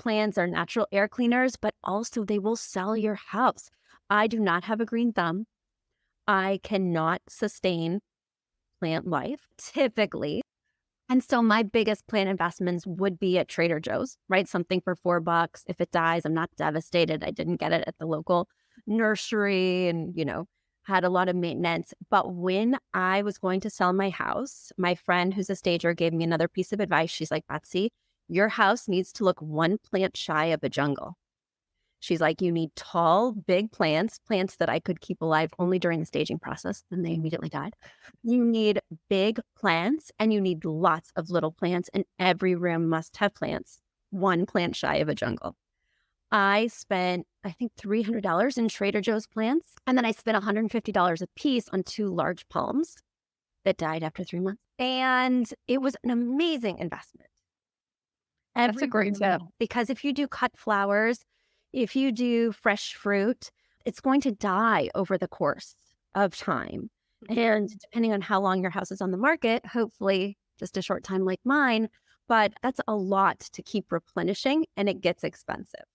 plants are natural air cleaners, but also they will sell your house. I do not have a green thumb. I cannot sustain plant life typically. And so my biggest plant investments would be at Trader Joe's, right? Something for $4. If it dies, I'm not devastated. I didn't get it at the local nursery and, had a lot of maintenance. But when I was going to sell my house, my friend who's a stager gave me another piece of advice. She's like, Betsy, your house needs to look one plant shy of a jungle. She's like, you need tall, big plants that I could keep alive only during the staging process. Then they immediately died. You need big plants and you need lots of little plants, and every room must have plants, one plant shy of a jungle. I spent, I think, $300 in Trader Joe's plants. And then I spent $150 a piece on 2 large palms that died after 3 months. And it was an amazing investment. That's a great tip. Because if you do cut flowers, if you do fresh fruit, it's going to die over the course of time. And depending on how long your house is on the market, hopefully just a short time like mine, but that's a lot to keep replenishing and it gets expensive.